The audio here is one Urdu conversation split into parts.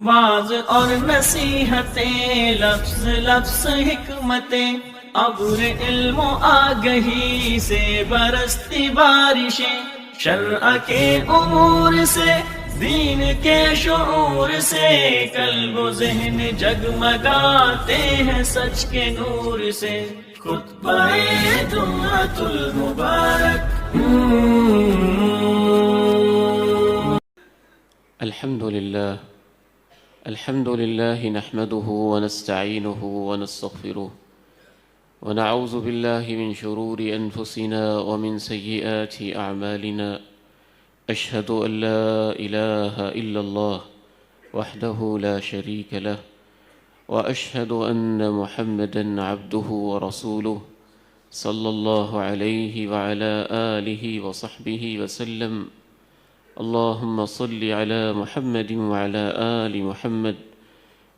واز اور نصیحتیں، لفظ لفظ حکمتیں، ابر علم و آگہی سے برستی بارشیں، شرع کے امور سے، دین کے شعور سے، قلب و ذہن جگمگاتے ہیں سچ کے نور سے۔ خطبہ جمعۃ المبارک۔ الحمد لله نحمده ونستعينه ونستغفره ونعوذ بالله من شرور أنفسنا ومن سيئات أعمالنا. أشهد أن لا إله إلا الله وحده لا شريك له، وأشهد أن محمدًا عبده ورسوله صلى الله عليه وعلى آله وصحبه وسلم. اللهم صل على محمد وعلى آل محمد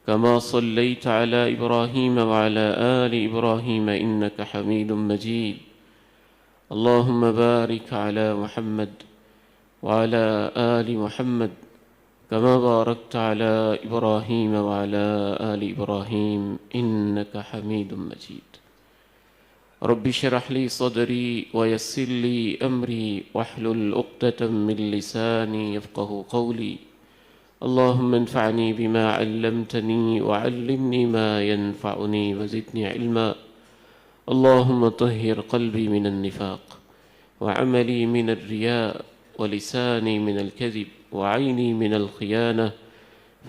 كما صليت على إبراهيم وعلى آل إبراهيم إنك حميد مجيد. اللهم بارك على محمد وعلى آل محمد كما باركت على إبراهيم وعلى آل إبراهيم إنك حميد مجيد. رب اشرح لي صدري ويسر لي أمري واحلل عقدة من لساني يفقه قولي. اللهم انفعني بما علمتني وعلمني ما ينفعني وزدني علما. اللهم طهر قلبي من النفاق وعملي من الرياء ولساني من الكذب وعيني من الخيانة،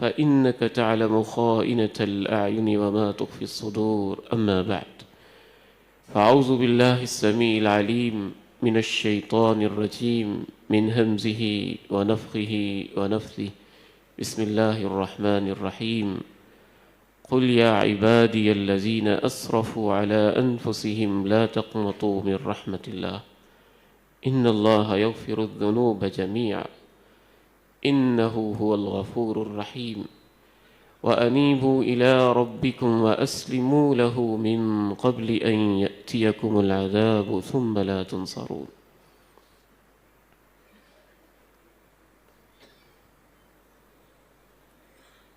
فإنك تعلم خائنة الأعين وما تخفي الصدور. أما بعد، فأعوذ بالله السميع العليم من الشيطان الرجيم من همزه ونفخه ونفثه. بسم الله الرحمن الرحيم. قل يا عبادي الذين أسرفوا على أنفسهم لا تقنطوا من رحمة الله إن الله يغفر الذنوب جميعا إنه هو الغفور الرحيم. وأنيبوا إلى ربكم وأسلموا له من قبل أن يأتيكم العذاب ثم لا تنصرون.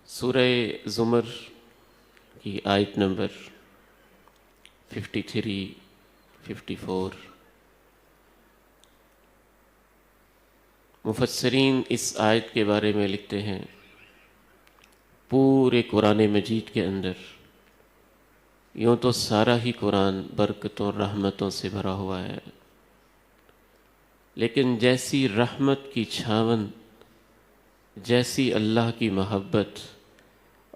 سورہ زمر کی آیت نمبر 53 54 مفسرین اس آیت کے بارے میں لکھتے ہیں، پورے قرآن مجید کے اندر یوں تو سارا ہی قرآن برکتوں رحمتوں سے بھرا ہوا ہے، لیکن جیسی رحمت کی چھاون، جیسی اللہ کی محبت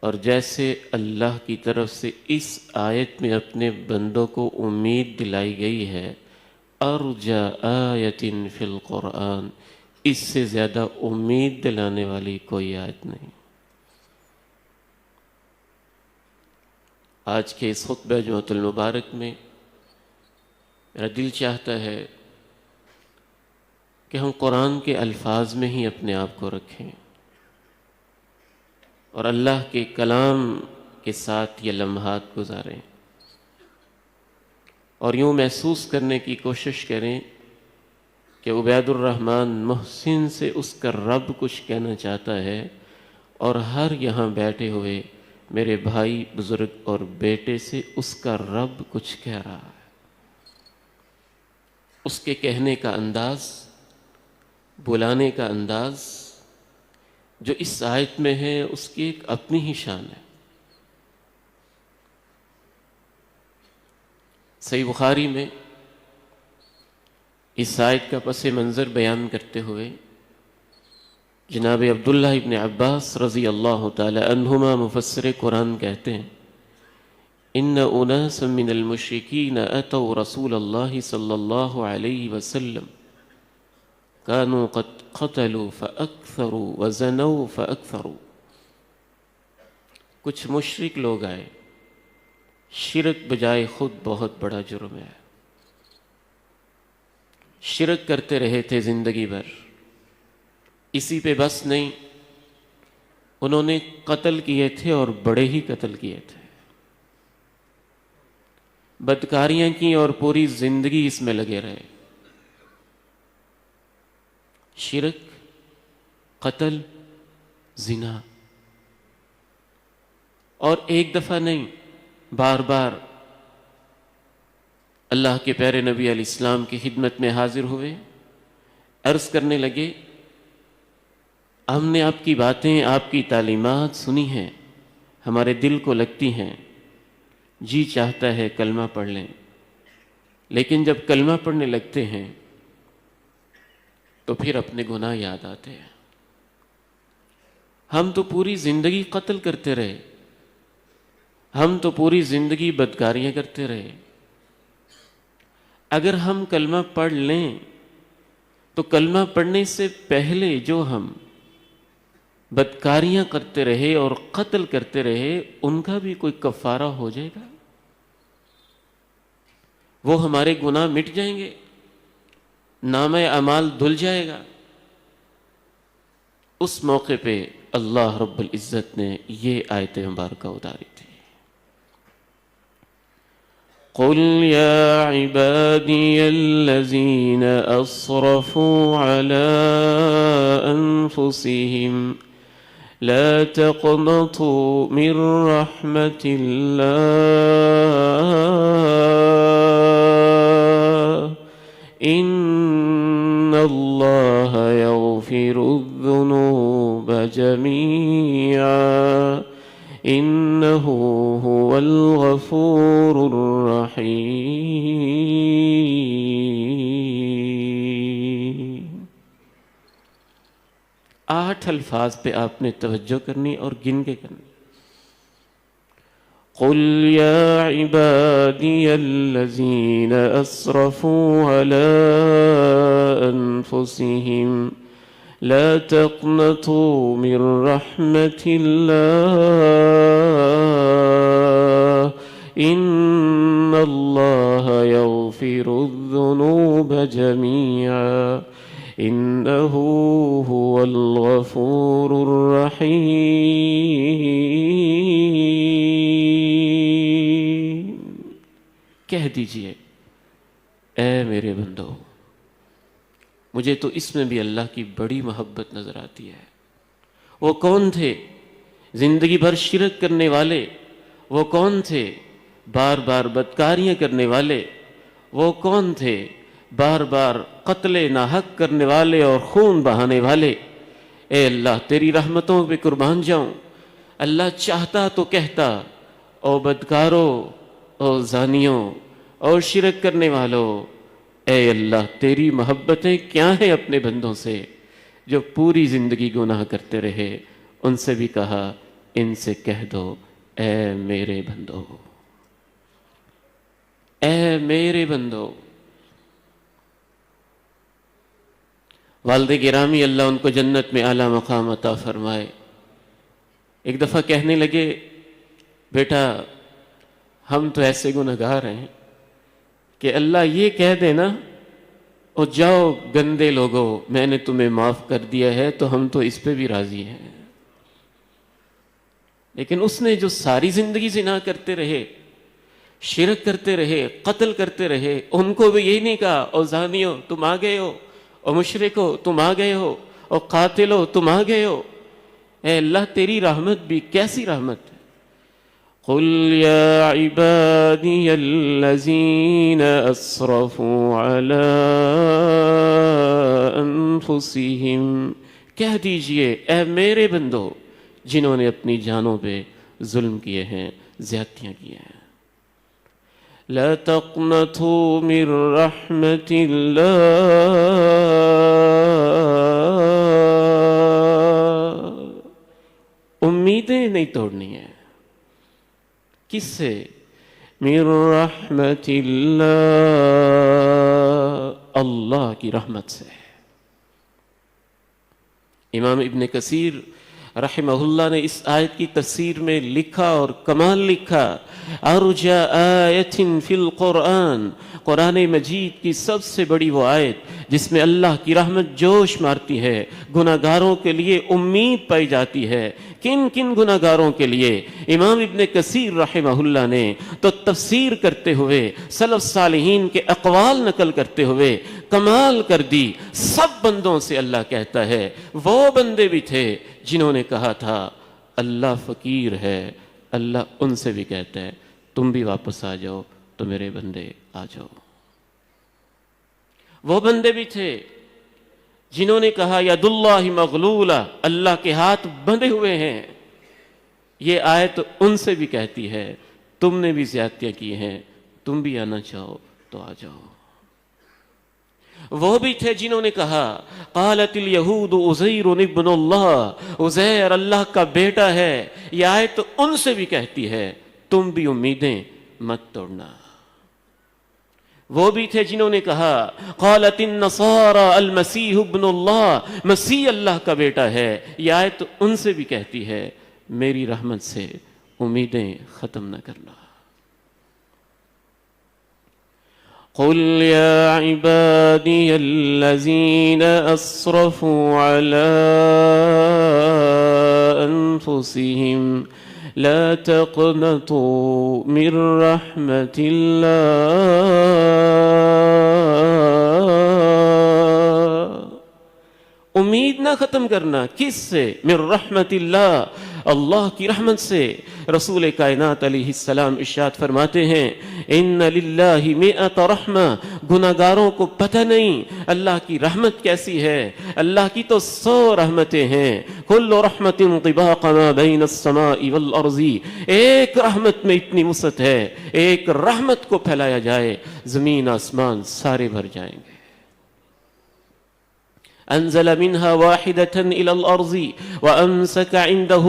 اور جیسے اللہ کی طرف سے اس آیت میں اپنے بندوں کو امید دلائی گئی ہے، ارجا آیت فی القرآن، اس سے زیادہ امید دلانے والی کوئی آیت نہیں۔ آج کے اس خطبہ جمعۃ المبارک میں میرا دل چاہتا ہے کہ ہم قرآن کے الفاظ میں ہی اپنے آپ کو رکھیں اور اللہ کے کلام کے ساتھ یہ لمحات گزاریں، اور یوں محسوس کرنے کی کوشش کریں کہ عبید الرحمن محسن سے اس کا رب کچھ کہنا چاہتا ہے، اور ہر یہاں بیٹھے ہوئے میرے بھائی بزرگ اور بیٹے سے اس کا رب کچھ کہہ رہا ہے۔ اس کے کہنے کا انداز، بلانے کا انداز جو اس آیت میں ہے، اس کی ایک اپنی ہی شان ہے۔ صحیح بخاری میں اس آیت کا پس منظر بیان کرتے ہوئے جناب عبداللہ ابن عباس رضی اللہ تعالی عنہما مفسر قرآن کہتے ہیں، ان اناسا من المشرکین اتوا رسول اللہ صلی اللہ علیہ وسلم كانوا قد قتلوا فأكثروا وزنوا فأكثروا۔ کچھ مشرک لوگ آئے، شرک بجائے خود بہت بڑا جرم ہے، شرک کرتے رہے تھے زندگی بھر، اسی پہ بس نہیں، انہوں نے قتل کیے تھے اور بڑے ہی قتل کیے تھے، بدکاریاں کی اور پوری زندگی اس میں لگے رہے۔ شرک، قتل، زنا، اور ایک دفعہ نہیں، بار بار اللہ کے پیارے نبی علیہ السلام کی خدمت میں حاضر ہوئے، عرض کرنے لگے ہم نے آپ کی باتیں، آپ کی تعلیمات سنی ہیں، ہمارے دل کو لگتی ہیں، جی چاہتا ہے کلمہ پڑھ لیں، لیکن جب کلمہ پڑھنے لگتے ہیں تو پھر اپنے گناہ یاد آتے ہیں۔ ہم تو پوری زندگی قتل کرتے رہے، ہم تو پوری زندگی بدکاریاں کرتے رہے، اگر ہم کلمہ پڑھ لیں تو کلمہ پڑھنے سے پہلے جو ہم بدکاریاں کرتے رہے اور قتل کرتے رہے ان کا بھی کوئی کفارہ ہو جائے گا، وہ ہمارے گناہ مٹ جائیں گے، نامہ اعمال دھل جائے گا۔ اس موقع پہ اللہ رب العزت نے یہ آیت مبارکہ اتاری تھی، قل یا عبادی الذین اسرفوا علی انفسهم لا تقنطوا من رحمت اللہ ان اللہ یغفر الذنوب جميعا انہ هو الغفور الرحیم۔ آٹھ الفاظ پہ آپ نے توجہ کرنی اور گن کے کرنی۔ قل یا عبادی الذین اسرفوا علی انفسهم لا تقنطوا من رحمت اللہ ان اللہ یغفر الذنوب جميعا انہ هو الغفور الرحیم۔ کہہ دیجئے اے میرے بندو، مجھے تو اس میں بھی اللہ کی بڑی محبت نظر آتی ہے۔ وہ کون تھے زندگی بھر شرک کرنے والے؟ وہ کون تھے بار بار بدکاریاں کرنے والے؟ وہ کون تھے بار بار قتل ناحق کرنے والے اور خون بہانے والے؟ اے اللہ تیری رحمتوں پہ قربان جاؤں، اللہ چاہتا تو کہتا او بدکاروں، او زانیوں، اور شرک کرنے والوں، اے اللہ تیری محبتیں کیا ہیں اپنے بندوں سے جو پوری زندگی گناہ کرتے رہے۔ ان سے بھی کہا ان سے کہہ دو اے میرے بندو، اے میرے بندو۔ والد گرامی اللہ ان کو جنت میں اعلیٰ مقام عطا فرمائے، ایک دفعہ کہنے لگے بیٹا ہم تو ایسے گنہگار ہیں کہ اللہ یہ کہہ دے نا اور جاؤ گندے لوگو میں نے تمہیں معاف کر دیا ہے تو ہم تو اس پہ بھی راضی ہیں، لیکن اس نے جو ساری زندگی زنا کرتے رہے، شرک کرتے رہے، قتل کرتے رہے، ان کو بھی یہی نہیں کہا او زانیو تم آ گئے ہو، او مشرکو تم آ گئے ہو، او قاتلو تم آ گئے ہو۔ اے اللہ تیری رحمت بھی کیسی رحمت ہے۔ قل یا عبادی الذین اسرفوا علی انفسہم، کہہ دیجئے اے میرے بندو جنہوں نے اپنی جانوں پہ ظلم کیے ہیں، زیادتیاں کی ہیں، لا تقنطوا من رحمت اللہ، امیدیں نہیں توڑنی ہیں۔ کس سے؟ من رحمت اللہ، اللہ کی رحمت سے۔ امام ابن کثیر رحمہ اللہ نے اس آیت کی تفسیر میں لکھا اور کمال لکھا، ارجا آیت فی القرآن، قرآن مجید کی سب سے بڑی وہ آیت جس میں اللہ کی رحمت جوش مارتی ہے، گناہگاروں کے لیے امید پائی جاتی ہے۔ کن کن گناہگاروں کے لیے؟ امام ابن کثیر رحمہ اللہ نے تو تفسیر کرتے ہوئے سلف صالحین کے اقوال نقل کرتے ہوئے کمال کر دی۔ سب بندوں سے اللہ کہتا ہے، وہ بندے بھی تھے جنہوں نے کہا تھا اللہ فقیر ہے، اللہ ان سے بھی کہتا ہے تم بھی واپس آ جاؤ تو میرے بندے آ جاؤ۔ وہ بندے بھی تھے جنہوں نے کہا ید اللہ مغلولہ، اللہ کے ہاتھ بندھے ہوئے ہیں۔ یہ آیت ان سے بھی کہتی ہے تم نے بھی زیادتیاں کی ہیں، تم بھی آنا چاہو تو آ جاؤ۔ وہ بھی تھے جنہوں نے کہا قالت الیہود عزیر ابن اللہ، عزیر اللہ کا بیٹا ہے۔ یہ آیت ان سے بھی کہتی ہے تم بھی امیدیں مت توڑنا۔ وہ بھی تھے جنہوں نے کہا قالت النصارى المسیح ابن اللہ، مسیح اللہ کا بیٹا ہے۔ یہ آیت ان سے بھی کہتی ہے میری رحمت سے امیدیں ختم نہ کرنا۔ قل يا عبادي الذين أسرفوا على أنفسهم لا تقنطوا من رحمة الله۔ امید نہ ختم کرنا، کس سے؟ من رحمت اللہ، اللہ کی رحمت سے۔ رسول کائنات علیہ السلام ارشاد فرماتے ہیں ان للہ مئۃ رحمہ، گناہگاروں کو پتہ نہیں اللہ کی رحمت کیسی ہے۔ اللہ کی تو 100 رحمتیں ہیں۔ کل رحمت طباق ما بین السماء والارض، ایک رحمت میں اتنی وسعت ہے، ایک رحمت کو پھیلایا جائے زمین آسمان سارے بھر جائیں گے۔ انزل منها واحدة الى الارض وامسك عنده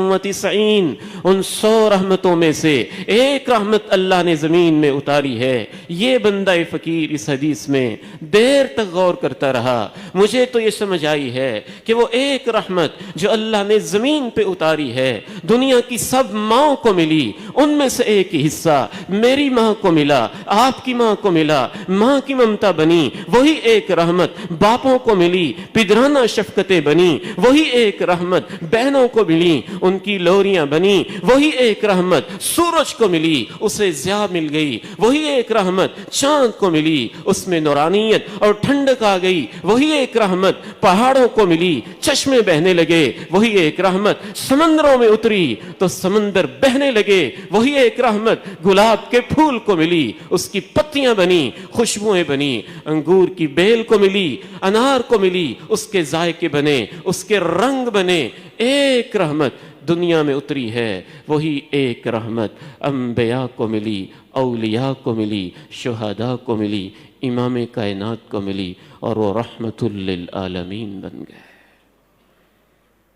99، ان 100 رحمتوں میں سے ایک رحمت اللہ نے زمین میں اتاری ہے۔ یہ بندہ فقیر اس حدیث میں دیر تک غور کرتا رہا۔ مجھے تو یہ سمجھ آئی ہے کہ وہ ایک رحمت جو اللہ نے زمین پہ اتاری ہے دنیا کی سب ماؤں کو ملی، ان میں سے ایک ہی حصہ میری ماں کو ملا، آپ کی ماں کو ملا، ماں کی ممتا بنی، وہی ایک رحمت باپوں کو ملی، پدرانہ شفقتیں بنی، وہی ایک رحمت بہنوں کو ملی، ان کی لوریاں بنی، وہی ایک رحمت سورج کو ملی، اسے ضیاء مل گئی، وہی ایک رحمت چاند کو ملی، اس میں نورانیت اور ٹھنڈک آ گئی، وہی ایک رحمت پہاڑوں کو ملی، چشمے بہنے لگے، وہی ایک رحمت سمندروں میں اتری تو سمندر بہنے لگے، وہی ایک رحمت گلاب کے پھول کو ملی، اس کی پتیاں بنی، خوشبوئیں بنی، انگور کی بیل کو ملی، انار کو ملی، اس کے ذائقے بنے، اس کے رنگ بنے۔ ایک رحمت دنیا میں اتری ہے، وہی ایک رحمت انبیاء کو ملی، اولیاء کو ملی، شہداء کو ملی، امام کائنات کو ملی، اور وہ رحمت للعالمین بن گئے۔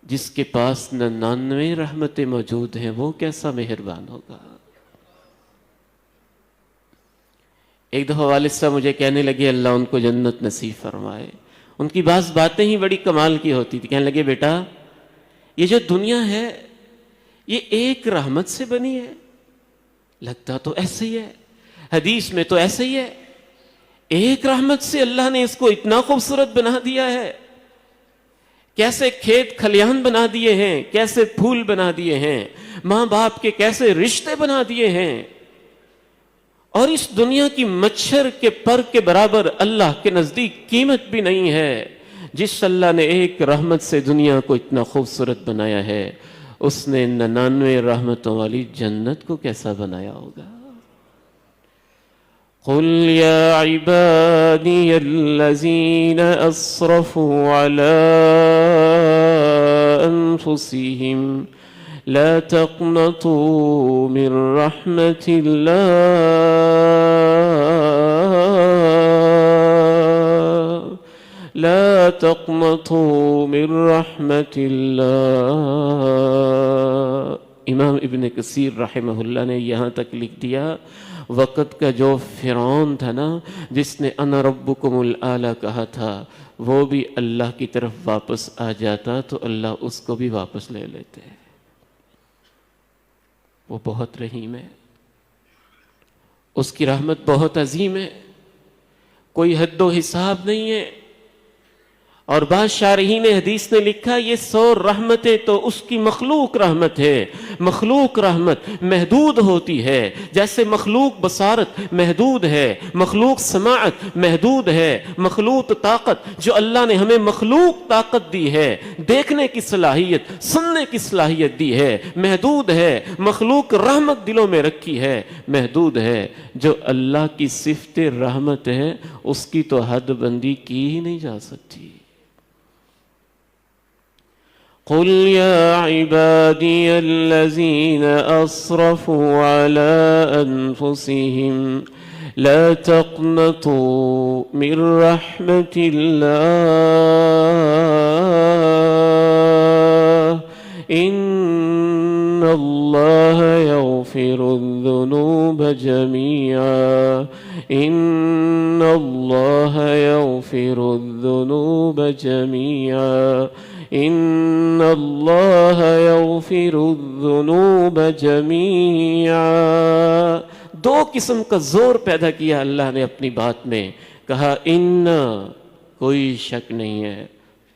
جس کے پاس 99 رحمتیں موجود ہیں وہ کیسا مہربان ہوگا۔ ایک دفعہ والد صاحب مجھے کہنے لگے اللہ ان کو جنت نصیب فرمائے، ان کی بعض باتیں ہی بڑی کمال کی ہوتی تھی۔ کہنے لگے بیٹا یہ جو دنیا ہے یہ ایک رحمت سے بنی ہے، لگتا تو ایسے ہی ہے، حدیث میں تو ایسے ہی ہے، ایک رحمت سے اللہ نے اس کو اتنا خوبصورت بنا دیا ہے، کیسے کھیت کھلیان بنا دیے ہیں، کیسے پھول بنا دیے ہیں، ماں باپ کے کیسے رشتے بنا دیے ہیں، اور اس دنیا کی مچھر کے پر کے برابر اللہ کے نزدیک قیمت بھی نہیں ہے۔ جس اللہ نے ایک رحمت سے دنیا کو اتنا خوبصورت بنایا ہے، اس نے 99 رحمتوں والی جنت کو کیسا بنایا ہوگا۔ قل یا عبادی الذین اسرفوا علی انفسہم لا تقنطوا من رحمت اللہ لا تقنطوا من رحمت اللہ۔ امام ابن کثیر رحمہ اللہ نے یہاں تک لکھ دیا وقت کا جو فرعون تھا نا، جس نے انا ربکم الاعلی کہا تھا، وہ بھی اللہ کی طرف واپس آ جاتا تو اللہ اس کو بھی واپس لے لیتے۔ وہ بہت رحیم ہے، اس کی رحمت بہت عظیم ہے، کوئی حد و حساب نہیں ہے۔ اور بعض شارحین حدیث نے لکھا یہ 100 رحمتیں تو اس کی مخلوق رحمت ہے. مخلوق رحمت محدود ہوتی ہے، جیسے مخلوق بصارت محدود ہے، مخلوق سماعت محدود ہے، مخلوق طاقت جو اللہ نے ہمیں مخلوق طاقت دی ہے، دیکھنے کی صلاحیت، سننے کی صلاحیت دی ہے، محدود ہے. مخلوق رحمت دلوں میں رکھی ہے، محدود ہے. جو اللہ کی صفت رحمت ہے اس کی تو حد بندی کی ہی نہیں جا سکتی. قل يا عبادي الذين أسرفوا على أنفسهم لا تقنطوا من رحمة الله إن الله يغفر الذنوب جميعا إن الله يغفر الذنوب جميعا إن الله يغفر الذنوب جميعا. دو قسم کا زور پیدا کیا اللہ نے اپنی بات میں. کہا ان، کوئی شک نہیں ہے،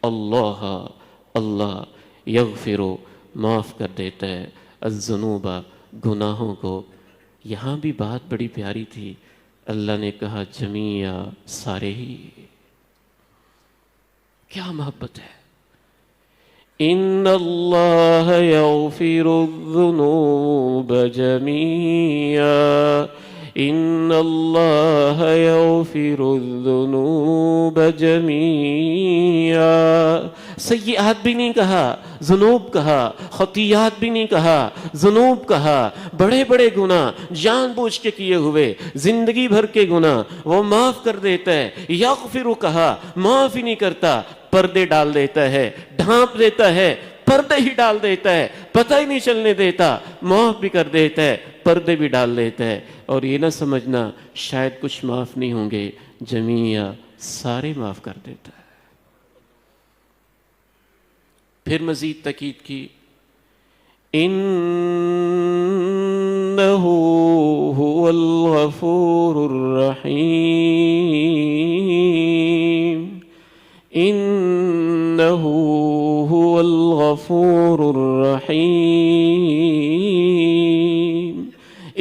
اللہ اللہ یغفر معاف کر دیتا ہے، الذنوب گناہوں کو. یہاں بھی بات بڑی پیاری تھی، اللہ نے کہا جمیعا سارے ہی. کیا محبت ہے. ان اللہ یغفر الذنوب جمیعا ان اللہ یغفر الذنوب جمیعا. سیئات بھی نہیں کہا، ذنوب کہا. خطیات بھی نہیں کہا، ذنوب کہا. بڑے بڑے گناہ جان بوجھ کے کیے ہوئے، زندگی بھر کے گناہ وہ معاف کر دیتا ہے. یغفر کہا، معاف ہی نہیں کرتا، پردے ڈال دیتا ہے، ڈھانپ دیتا ہے، پردے ہی ڈال دیتا ہے، پتہ ہی نہیں چلنے دیتا. معاف بھی کر دیتا ہے، پردے بھی ڈال دیتا ہے. اور یہ نہ سمجھنا شاید کچھ معاف نہیں ہوں گے، جمیعا سارے معاف کر دیتا ہے. پھر مزید تاکید کی، انہ هو الغفور الرحیم انہ هو الغفور الرحیم.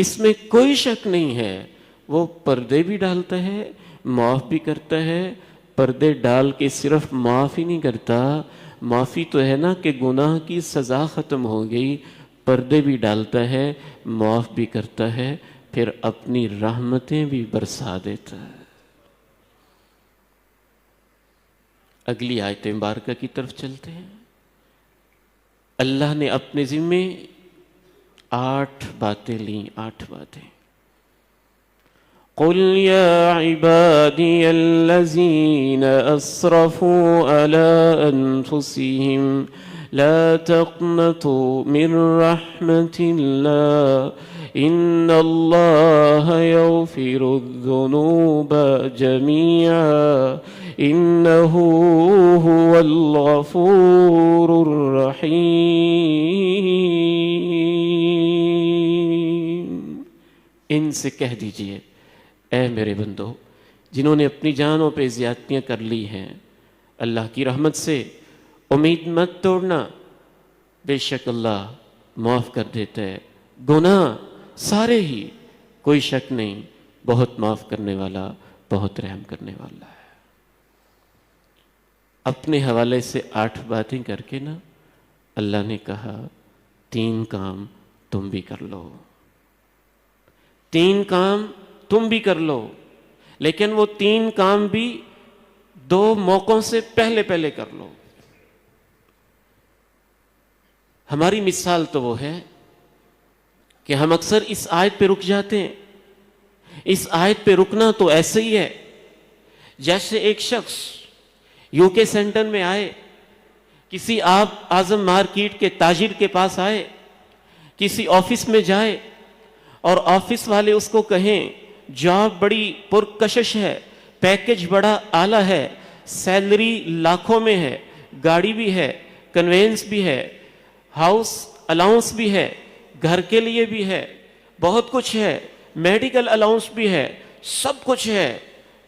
اس میں کوئی شک نہیں ہے، وہ پردے بھی ڈالتا ہے، معاف بھی کرتا ہے. پردے ڈال کے صرف معاف ہی نہیں کرتا، معافی تو ہے نا کہ گناہ کی سزا ختم ہو گئی، پردے بھی ڈالتا ہے، معاف بھی کرتا ہے، پھر اپنی رحمتیں بھی برسا دیتا ہے. اگلی آیت مبارکہ کی طرف چلتے ہیں. اللہ نے اپنے ذمے 8 باتیں لیں، 8 باتیں. قل يا عبادي الذين أسرفوا على أنفسهم لا تقنطوا من رحمة الله إن الله يغفر الذنوب جميعا إنه هو الغفور الرحيم. ان سے کہہ دیجئے اے میرے بندو جنہوں نے اپنی جانوں پہ زیادتیاں کر لی ہیں، اللہ کی رحمت سے امید مت توڑنا، بے شک اللہ معاف کر دیتا ہے. گناہ سارے ہی، کوئی شک نہیں، بہت معاف کرنے والا، بہت رحم کرنے والا ہے. اپنے حوالے سے 8 باتیں کر کے نا اللہ نے کہا 3 کام تم بھی کر لو، 3 کام تم بھی کر لو. لیکن وہ 3 کام بھی 2 موقعوں سے پہلے پہلے کر لو. ہماری مثال تو وہ ہے کہ ہم اکثر اس آیت پہ رک جاتے ہیں. اس آیت پہ رکنا تو ایسے ہی ہے جیسے ایک شخص یو کے سینٹر میں آئے، کسی آپ اعظم مارکیٹ کے تاجر کے پاس آئے، کسی آفس میں جائے اور آفس والے اس کو کہیں جاب بڑی پرکشش ہے، پیکج بڑا اعلیٰ ہے، سیلری لاکھوں میں ہے، گاڑی بھی ہے، کنوینس بھی ہے، ہاؤس الاؤنس بھی ہے، گھر کے لیے بھی ہے، بہت کچھ ہے، میڈیکل الاؤنس بھی ہے، سب کچھ ہے.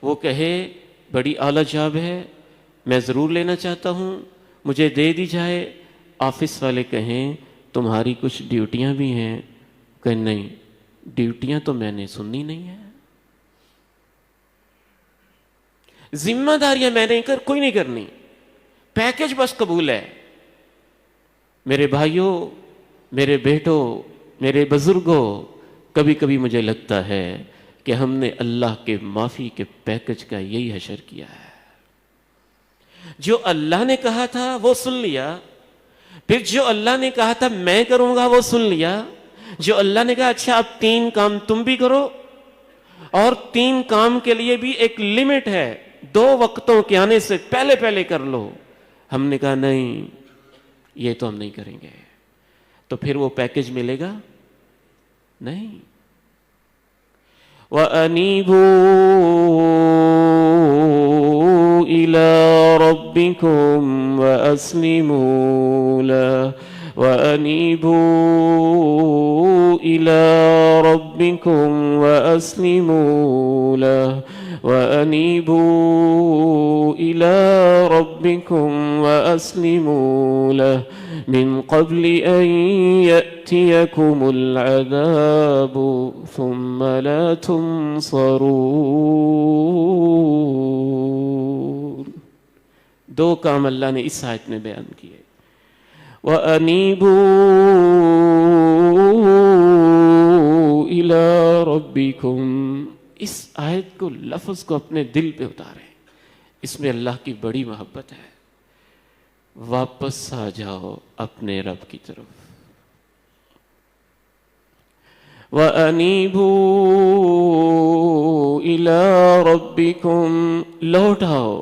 وہ کہے بڑی اعلیٰ جاب ہے، میں ضرور لینا چاہتا ہوں، مجھے دے دی جائے۔ آفس والے کہیں تمہاری کچھ ڈیوٹیاں بھی ہیں، کہ نہیں، ڈیوٹیاں تو میں نے سننی نہیں ہیں، ذمہ داریاں میں نے کوئی نہیں کرنی، پیکج بس قبول ہے۔ میرے بھائیوں، میرے بیٹوں، میرے بزرگوں، کبھی کبھی مجھے لگتا ہے کہ ہم نے اللہ کے معافی کے پیکج کا یہی حشر کیا ہے۔ جو اللہ نے کہا تھا وہ سن لیا، پھر جو اللہ نے کہا تھا میں کروں گا وہ سن لیا، جو اللہ نے کہا اچھا اب 3 کام تم بھی کرو، اور 3 کام کے لیے بھی ایک لمٹ ہے، 2 وقتوں کے آنے سے پہلے پہلے کر لو، ہم نے کہا نہیں یہ تو ہم نہیں کریں گے، تو پھر وہ پیکج ملے گا نہیں۔ وَأَنِيبُوا إِلَىٰ رَبِّكُمْ وَأَسْلِمُوا لَهُ وَأَنِيبُوا إِلَىٰ رَبِّكُمْ وَأَسْلِمُوا لَهُ وَأَنِيبُوا إِلَىٰ رَبِّكُمْ وَأَسْلِمُوا لَهُ من قبل أن يأتيكم العذاب ثم لا تنصرون۔ 2 کام اللہ نے اس آیت میں بیان کیے۔ وَأَنِيبُوا إِلَىٰ رَبِّكُمْ، اس آیت کو، لفظ کو اپنے دل پہ اتاریں، اس میں اللہ کی بڑی محبت ہے۔ واپس آ جاؤ اپنے رب کی طرف۔ وَأَنِيبُوا إِلَىٰ رَبِّكُمْ، لوٹ آؤ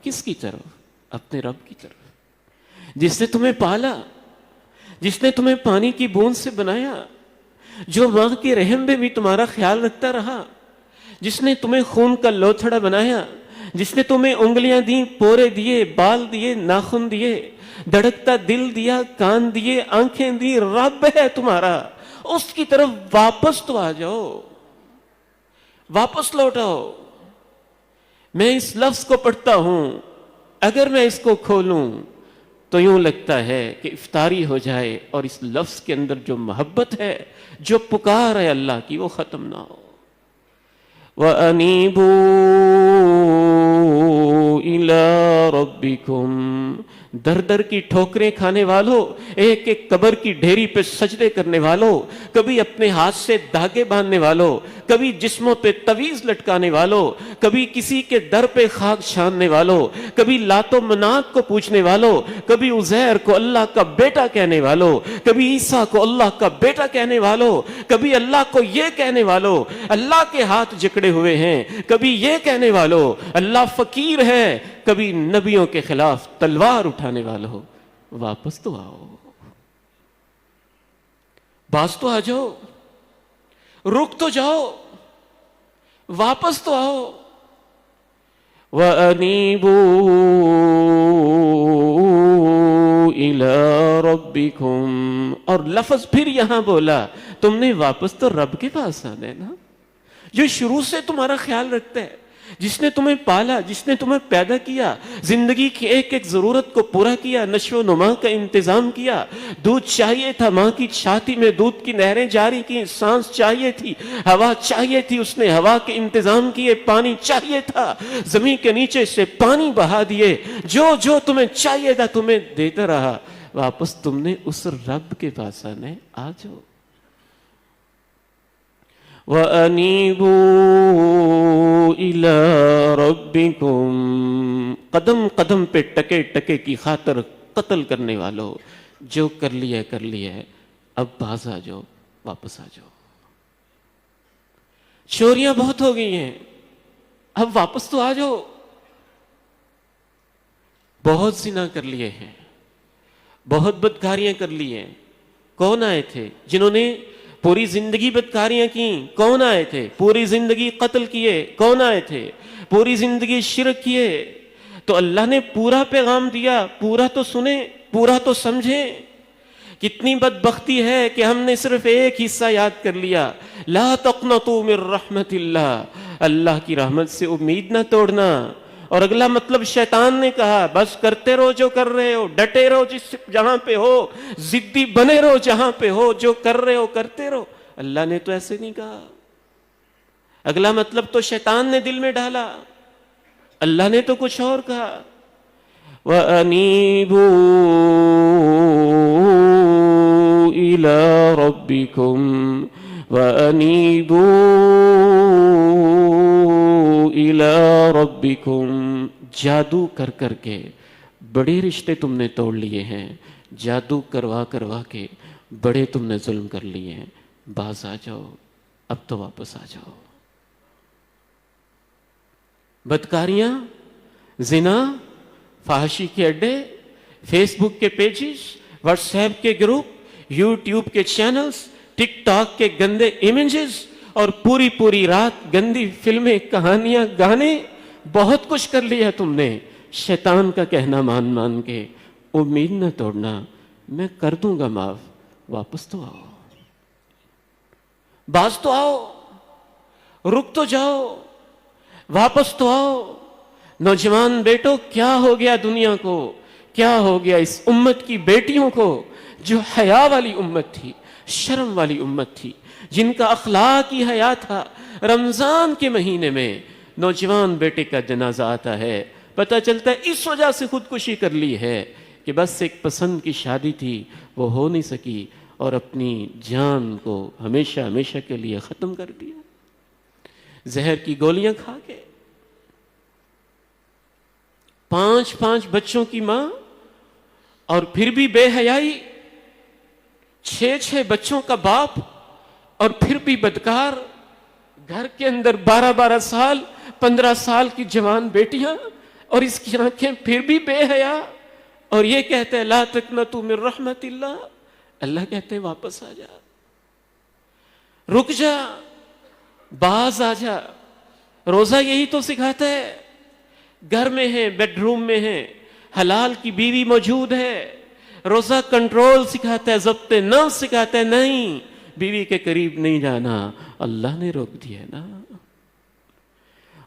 کس کی طرف؟ اپنے رب کی طرف، جس نے تمہیں پالا، جس نے تمہیں پانی کی بوند سے بنایا، جو ماں کے رحم میں بھی تمہارا خیال رکھتا رہا، جس نے تمہیں خون کا لوتھڑا بنایا، جس نے تمہیں انگلیاں دیں، پورے دیے، بال دیے، ناخن دیے، دھڑکتا دل دیا، کان دیے، آنکھیں دی، رب ہے تمہارا، اس کی طرف واپس تو آ جاؤ، واپس لوٹ آؤ۔ میں اس لفظ کو پڑھتا ہوں، اگر میں اس کو کھولوں تو یوں لگتا ہے کہ افطاری ہو جائے اور اس لفظ کے اندر جو محبت ہے، جو پکار ہے اللہ کی، وہ ختم نہ ہو۔ وَأَنِيبُوا إِلَىٰ رَبِّكُمْ، در در کی ٹھوکریں کھانے والوں، ایک ایک قبر کی ڈھیری پہ سجدے کرنے والوں، کبھی اپنے ہاتھ سے دھاگے باندھنے والوں، کبھی جسموں پہ تویز لٹکانے والوں، کبھی کسی کے در پہ خاک چھاننے والوں، کبھی لات و منات کو پوچھنے والوں، کبھی عزیر کو اللہ کا بیٹا کہنے والوں، کبھی عیسیٰ کو اللہ کا بیٹا کہنے والوں، کبھی اللہ کو یہ کہنے والوں اللہ کے ہاتھ جکڑے ہوئے ہیں، کبھی یہ کہنے والوں اللہ فقیر ہے، کبھی نبیوں کے خلاف تلوار اٹھانے والا ہو۔ واپس تو آؤ، باز تو آ جاؤ، رک تو جاؤ، واپس تو آؤ۔ وَأَنِيبُوا إِلَىٰ رَبِّكُمْ، اور لفظ پھر یہاں بولا، تم نے واپس تو رب کے پاس آنا ہے نا، جو شروع سے تمہارا خیال رکھتا ہے، جس نے تمہیں پالا، جس نے تمہیں پیدا کیا، زندگی کی ایک ایک ضرورت کو پورا کیا، نشو و نما کا انتظام کیا، دودھ چاہیے تھا، ماں کی چھاتی میں دودھ کی نہریں جاری کی، سانس چاہیے تھی، ہوا چاہیے تھی، اس نے ہوا کے انتظام کیے، پانی چاہیے تھا، زمین کے نیچے سے پانی بہا دیے، جو جو تمہیں چاہیے تھا تمہیں دیتا رہا۔ واپس تم نے اس رب کے پاس آنا ہے، آ جاؤ۔ وَأَنِيبُوا إِلَىٰ رَبِّكُمْ، قدم قدم پہ ٹکے ٹکے کی خاطر قتل کرنے والوں، جو کر لیا کر لیا ہے، اب باز آ جاؤ، واپس آ جاؤ۔ چوریاں بہت ہو گئی ہیں، اب واپس تو آ جاؤ۔ بہت زنا کر لیے ہیں، بہت بدکاریاں کر لی ہیں۔ کون آئے تھے جنہوں نے پوری زندگی بدکاریاں کی؟ کون آئے تھے؟ پوری زندگی قتل کیے؟ کون آئے تھے؟ پوری زندگی شرک کیے؟ تو اللہ نے پورا پیغام دیا، پورا تو سنیں، پورا تو سمجھیں۔ کتنی بدبختی ہے کہ ہم نے صرف ایک حصہ یاد کر لیا، لا تقنطوا من رحمت اللہ، اللہ کی رحمت سے امید نہ توڑنا۔ اور اگلا مطلب شیطان نے کہا بس کرتے رہو جو کر رہے ہو، ڈٹے رہو جہاں پہ ہو، ضدی بنے رہو جہاں پہ ہو، جو کر رہے ہو کرتے رہو۔ اللہ نے تو ایسے نہیں کہا، اگلا مطلب تو شیطان نے دل میں ڈالا، اللہ نے تو کچھ اور کہا۔ وَأَنِيبُوا إِلَىٰ رَبِّكُمْ وَأَنِيبُوا إِلَىٰ رَبِّكُمْ۔ جادو کر کر کے بڑے رشتے تم نے توڑ لیے ہیں، جادو کروا کے بڑے تم نے ظلم کر لیے ہیں، باز آ جاؤ، اب تو واپس آ جاؤ۔ بدکاریاں، زنا، فحاشی کے اڈے، فیس بک کے پیجز، واٹس ایپ کے گروپ، یوٹیوب کے چینلز، ٹک ٹاک کے گندے امیجز، اور پوری رات گندی فلمیں، کہانیاں، گانے، بہت کچھ کر لیا تم نے شیطان کا کہنا مان کے۔ امید نہ توڑنا، میں کر دوں گا معاف، واپس تو آؤ، باز تو آؤ، رک تو جاؤ، واپس تو آؤ۔ نوجوان بیٹو، کیا ہو گیا دنیا کو، کیا ہو گیا اس امت کی بیٹیوں کو جو حیا والی امت تھی، شرم والی امت تھی، جن کا اخلاق ہی حیا تھا۔ رمضان کے مہینے میں نوجوان بیٹے کا جنازہ آتا ہے، پتہ چلتا ہے اس وجہ سے خودکشی کر لی ہے کہ بس ایک پسند کی شادی تھی، وہ ہو نہیں سکی، اور اپنی جان کو ہمیشہ کے لیے ختم کر دیا، زہر کی گولیاں کھا کے۔ 5 بچوں کی ماں، اور پھر بھی بے حیائی، 6 بچوں کا باپ، اور پھر بھی بدکار، گھر کے اندر 12 سال 15 سال کی جوان بیٹیاں، اور اس کی آنکھیں پھر بھی بے حیا، اور یہ کہتے ہیں لا تقنطوا من رحمت اللہ۔ اللہ کہتے ہیں واپس آ جا، رک جا، باز آ جا۔ روزہ یہی تو سکھاتا ہے، گھر میں ہے، بیڈ روم میں ہے، حلال کی بیوی موجود ہے، روزہ کنٹرول سکھاتا ہے، ضبط نفس سکھاتا ہے، نہیں بیوی کے قریب نہیں جانا، اللہ نے روک دیا نا۔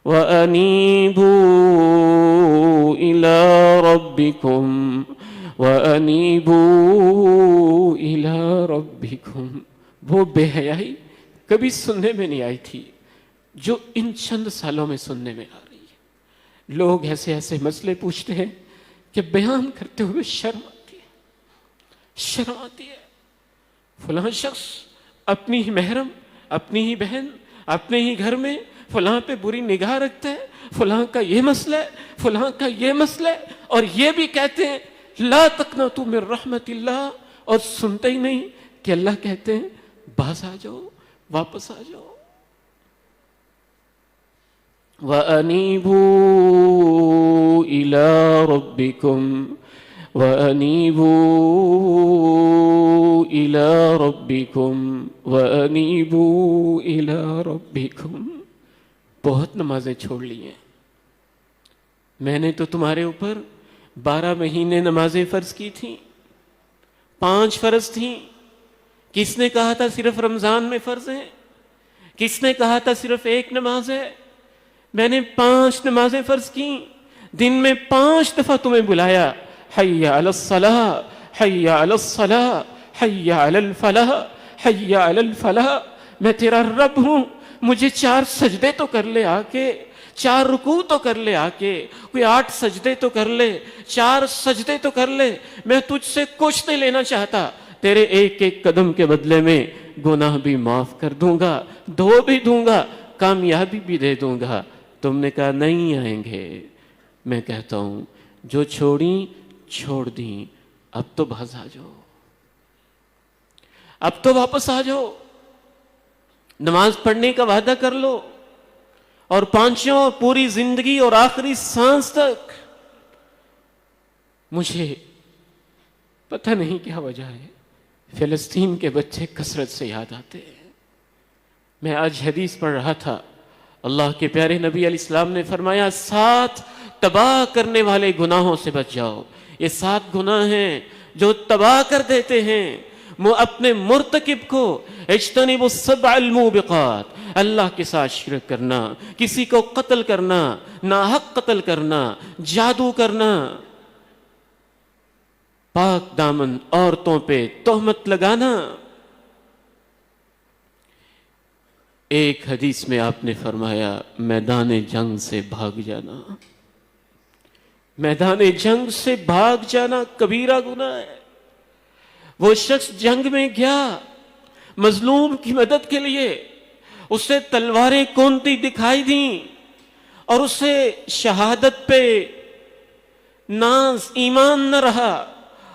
وَأَنِيبُوا إِلَىٰ رَبِّكُمْ وَأَنِيبُوا إِلَىٰ رَبِّكُمْ۔ وہ بے حیائی کبھی سننے میں نہیں آئی تھی جو ان چند سالوں میں سننے میں آ رہی ہے۔ لوگ ایسے مسئلے پوچھتے ہیں کہ بیان کرتے ہوئے شرم آتی ہے۔ فلاں شخص اپنی ہی محرم، اپنی ہی بہن، اپنے ہی گھر میں فلاں پہ بری نگاہ رکھتے ہیں، فلاں کا یہ مسئلہ ہے، فلاں کا یہ مسئلہ ہے، اور یہ بھی کہتے ہیں لا تقنطوا من رحمت اللہ، اور سنتے ہی نہیں کہ اللہ کہتے ہیں باز آ جاؤ، واپس آ جاؤ۔ وَأَنِيبُوا إِلَىٰ رَبِّكُمْ وَأَنِيبُوا إِلَىٰ رَبِّكُمْ وَأَنِيبُوا إِلَىٰ رَبِّكُمْ۔ بہت نمازیں چھوڑ لی ہیں، میں نے تو تمہارے اوپر 12 مہینے نمازیں فرض کی تھیں، 5 فرض تھیں۔ کس نے کہا تھا صرف رمضان میں فرض ہیں؟ کس نے کہا تھا صرف 1 نماز ہے؟ میں نے 5 نمازیں فرض کی، دن میں 5 دفعہ تمہیں بلایا، حی علی الصلاۃ، حی علی الصلاۃ، حی علی الفلاح، حی علی الفلاح۔ میں تیرا رب ہوں، مجھے 4 سجدے تو کر لے آ کے، 4 رکوع تو کر لے آ کے، کوئی 8 سجدے تو کر لے، 4 سجدے تو کر لے۔ میں تجھ سے کچھ نہیں لینا چاہتا، تیرے ایک قدم کے بدلے میں گناہ بھی معاف کر دوں گا، دھو بھی دوں گا، کامیابی بھی دے دوں گا۔ تم نے کہا نہیں آئیں گے۔ میں کہتا ہوں جو چھوڑیں چھوڑ دیں، اب تو باز آ جاؤ، اب تو واپس آ جاؤ، نماز پڑھنے کا وعدہ کر لو، اور 5 پوری زندگی اور آخری سانس تک۔ مجھے پتہ نہیں کیا وجہ ہے، فلسطین کے بچے کثرت سے یاد آتے ہیں۔ میں آج حدیث پڑھ رہا تھا، اللہ کے پیارے نبی علیہ السلام نے فرمایا 7 تباہ کرنے والے گناہوں سے بچ جاؤ۔ یہ 7 گناہ ہیں جو تباہ کر دیتے ہیں۔ اپنے مرتکب کو اجتنبوا السبع الموبقات، اللہ کے ساتھ شرک کرنا، کسی کو قتل کرنا، ناحق قتل کرنا، جادو کرنا، پاک دامن عورتوں پہ تہمت لگانا۔ ایک حدیث میں آپ نے فرمایا میدان جنگ سے بھاگ جانا، میدان جنگ سے بھاگ جانا کبیرہ گناہ ہے۔ وہ شخص جنگ میں گیا مظلوم کی مدد کے لیے، اسے تلواریں کونتی دکھائی دیں اور اسے شہادت پہ ناز ایمان نہ رہا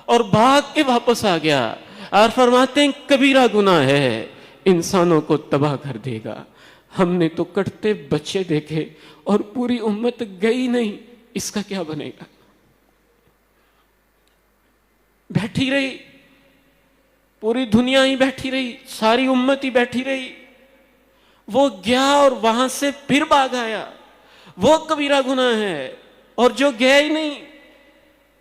اور بھاگ کے واپس آ گیا، اور فرماتے ہیں کبیرہ گناہ ہے، انسانوں کو تباہ کر دے گا۔ ہم نے تو کٹتے بچے دیکھے اور پوری امت گئی نہیں، اس کا کیا بنے گا؟ بیٹھی رہی، پوری دنیا ہی بیٹھی رہی، ساری امت ہی بیٹھی رہی۔ وہ گیا اور وہاں سے پھر بھاگ آیا، وہ کبیرہ گناہ ہے۔ اور جو گیا ہی نہیں،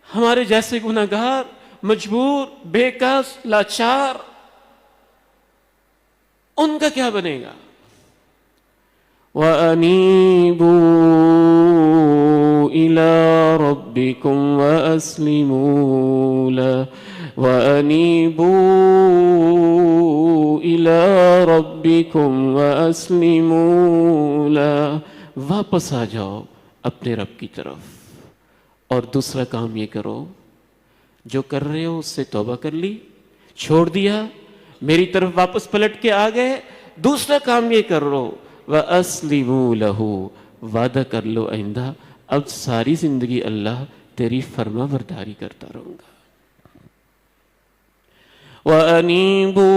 ہمارے جیسے گناہگار، مجبور، بے کس، لاچار، ان کا کیا بنے گا؟ وَأَنِيبُوا إِلَىٰ رَبِّكُمْ وَأَسْلِمُوا لَهُ وَأَنِيبُوا إِلَىٰ رَبِّكُمْ وَأَسْلِمُوا لَهُ، واپس آ جاؤ اپنے رب کی طرف، اور دوسرا کام یہ کرو، جو کر رہے ہو اس سے توبہ کر لی، چھوڑ دیا، میری طرف واپس پلٹ کے آ گئے۔ دوسرا کام یہ کر لو، وَأَسْلِمُوا لَهُ، وعدہ کر لو آئندہ اب ساری زندگی اللہ تیری فرما برداری کرتا رہوں گا۔ وَأَنِيبُوا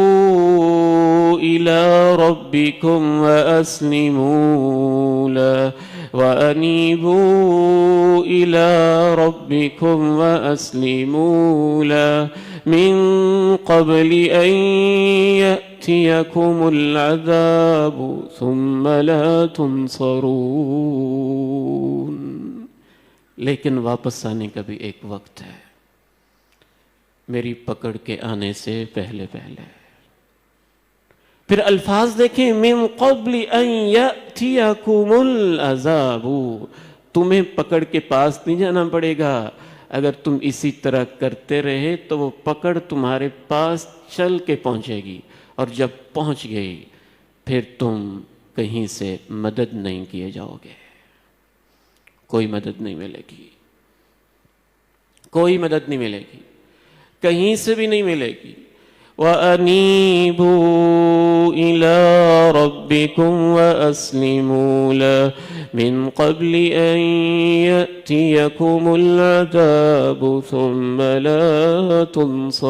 إِلَىٰ رَبِّكُمْ وَأَسْلِمُوا لَهُ وَأَنِيبُوا إِلَىٰ رَبِّكُمْ وَأَسْلِمُوا لَهُ مِن قَبْلِ أَن يَأْتِيَكُمُ الْعَذَابُ ثُمَّ لَا تُنصَرُونَ۔ لیکن واپس آنے کا بھی ایک وقت ہے، میری پکڑ کے آنے سے پہلے پہلے۔ پھر الفاظ دیکھیں، من قبل ان یأتیکم العذاب، تمہیں پکڑ کے پاس نہیں جانا پڑے گا۔ اگر تم اسی طرح کرتے رہے تو وہ پکڑ تمہارے پاس چل کے پہنچے گی، اور جب پہنچ گئی پھر تم کہیں سے مدد نہیں کیے جاؤ گے، کوئی مدد نہیں ملے گی، کوئی مدد نہیں ملے گی، کہیں سے بھی نہیں ملے گی۔ وَأَنِيبُوا إِلَىٰ رَبِّكُمْ وَأَسْلِمُوا لَهُ مِن قَبْلِ أَن يَأْتِيَكُمُ الْعَذَابُ ثُمَّ لَا تُنصَرُونَ،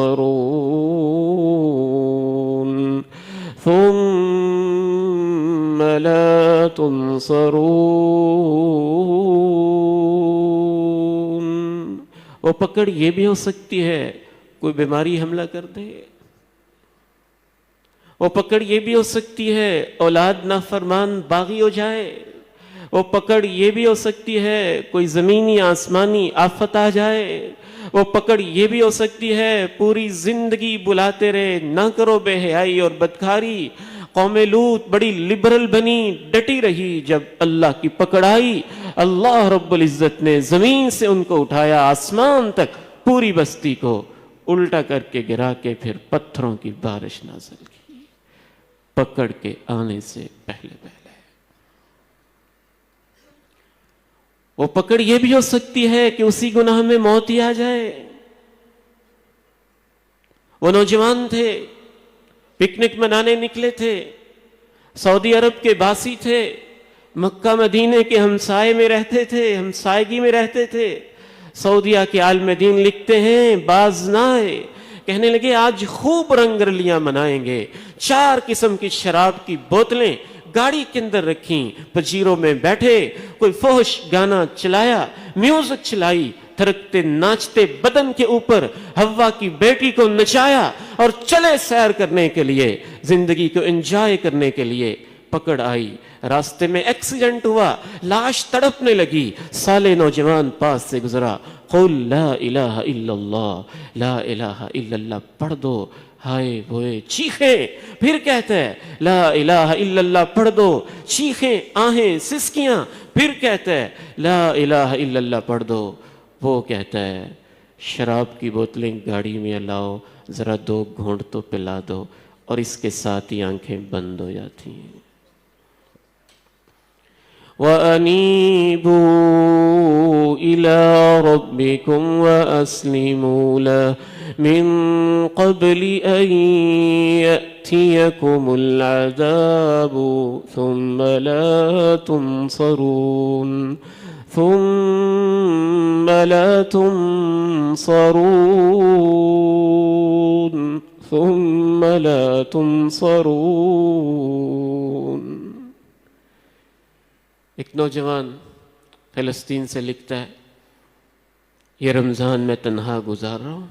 ثُمَّ لَا تُنصَرُونَ۔ وہ پکڑ یہ بھی ہو سکتی ہے کوئی بیماری حملہ کر دے، وہ پکڑ یہ بھی ہو سکتی ہے اولاد نافرمان باغی ہو جائے، وہ پکڑ یہ بھی ہو سکتی ہے کوئی زمینی آسمانی آفت آ جائے، وہ پکڑ یہ بھی ہو سکتی ہے پوری زندگی بلاتے رہے نہ کرو بے حیائی اور بدکاری۔ قوم لوط بڑی لبرل بنی، ڈٹی رہی، جب اللہ کی پکڑ آئی اللہ رب العزت نے زمین سے ان کو اٹھایا، آسمان تک پوری بستی کو الٹا کر کے گرا کے پھر پتھروں کی بارش نازل کی، پکڑ کے آنے سے پہلے پہلے۔ وہ پکڑ یہ بھی ہو سکتی ہے کہ اسی گناہ میں موت ہی آ جائے۔ وہ نوجوان تھے، پکنک منانے نکلے تھے، سعودی عرب کے باسی تھے، مکہ مدینے کے ہمسائے میں رہتے تھے، ہمسائیگی میں رہتے تھے۔ سعودیہ کے عالم دین لکھتے ہیں باز نہ آئے، کہنے لگے آج خوب رنگ رلیاں منائیں گے، 4 قسم کی شراب کی بوتلیں گاڑی کے اندر رکھیں، پجیروں میں بیٹھے، کوئی فحش گانا چلایا، میوزک چلائی، تھرکتے ناچتے بدن کے اوپر ہوا کی بیٹی کو نچایا اور چلے سیر کرنے کے لیے، زندگی کو انجوائے کرنے کے لیے۔ پکڑ آئی، راستے میں ایکسیڈنٹ ہوا، لاش تڑپنے لگی، سالے نوجوان پاس سے گزرا، قل لا الہ الا اللہ، لا الہ الا اللہ پڑھ دو، ہائے ہوئے چیخیں، پھر کہتا ہے لا الہ الا اللہ پڑھ دو، چیخیں، آہیں، سسکیاں، پھر کہتا ہے لا الہ الا اللہ پڑھ دو. وہ کہتا ہے شراب کی بوتلیں گاڑی میں لاؤ، ذرا 2 گھونٹ تو پلا دو، اور اس کے ساتھ ہی آنکھیں بند ہو جاتی ہیں. وَأَنِيبُوا إِلَىٰ رَبِّكُمْ وَأَسْلِمُوا لَهُ مِن قَبْلِ أَن يَأْتِيَكُمُ الْعَذَابُ ثُمَّ لَا تُنصَرُونَ ثُمَّ لَا تُنصَرُونَ ثُمَّ لَا تُنصَرُونَ. ایک نوجوان فلسطین سے لکھتا ہے یہ رمضان میں تنہا گزار رہا ہوں،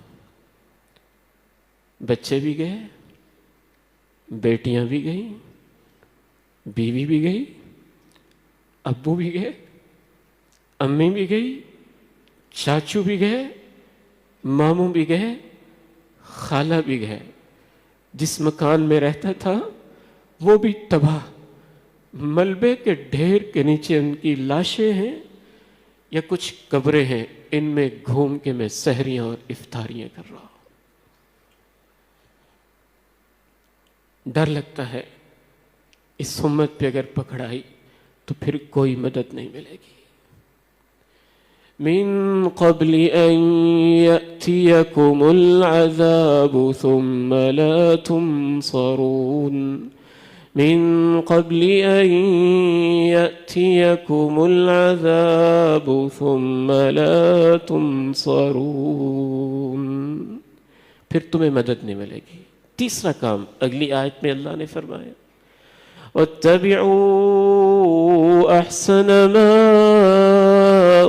بچے بھی گئے، بیٹیاں بھی گئیں، بیوی بھی گئی، ابو بھی گئے، امی بھی گئی، چاچو بھی گئے، ماموں بھی گئے، خالہ بھی گئے. جس مکان میں رہتا تھا وہ بھی تباہ، ملبے کے ڈھیر کے نیچے ان کی لاشیں ہیں یا کچھ قبریں ہیں، ان میں گھوم کے میں سحریاں اور افطاریاں کر رہا ہوں. ڈر لگتا ہے اس امت پہ اگر پکڑ آئی تو پھر کوئی مدد نہیں ملے گی. من قبل ان یأتیکم العذاب ثم لا تنصرون من قبل ان یأتیکم العذاب ثم لا تنصرون. پھر تمہیں مدد نہیں ملے گی. تیسرا کام اگلی آیت میں اللہ نے فرمایا وَاتَّبِعُوا أَحْسَنَ مَا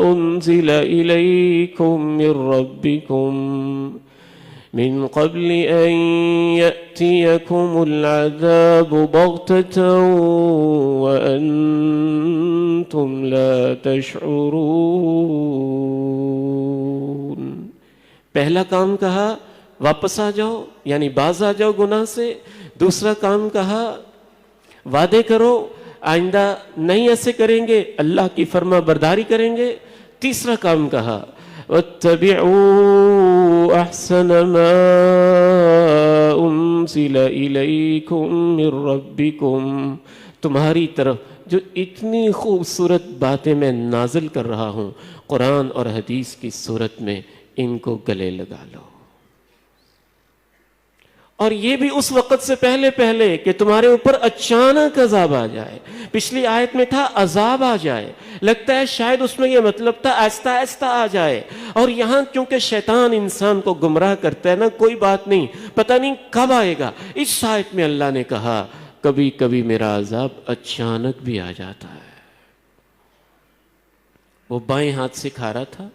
أُنزِلَ إِلَيْكُم مِّن رَّبِّكُم مِّن قَبْلِ أَن يَأْتِيَكُمُ الْعَذَابُ بَغْتَةً وَأَنتُمْ لَا تَشْعُرُونَ. پہلا کام کہا واپس آ جاؤ، یعنی باز آ جاؤ گناہ سے. دوسرا کام کہا وعدے کرو آئندہ نہیں ایسے کریں گے، اللہ کی فرما برداری کریں گے. تیسرا کام کہا وَاتَّبِعُوا أَحْسَنَ مَا أُنزِلَ إِلَيْكُم مِّن رَّبِّكُم، تمہاری طرف جو اتنی خوبصورت باتیں میں نازل کر رہا ہوں قرآن اور حدیث کی صورت میں، ان کو گلے لگا لو. اور یہ بھی اس وقت سے پہلے کہ تمہارے اوپر اچانک عذاب آ جائے. پچھلی آیت میں تھا عذاب آ جائے، لگتا ہے شاید اس میں یہ مطلب تھا آہستہ آہستہ آ جائے. اور یہاں کیونکہ شیطان انسان کو گمراہ کرتا ہے نا، کوئی بات نہیں، پتہ نہیں کب آئے گا. اس آیت میں اللہ نے کہا کبھی کبھی میرا عذاب اچانک بھی آ جاتا ہے. وہ بائیں ہاتھ سے کھا رہا تھا،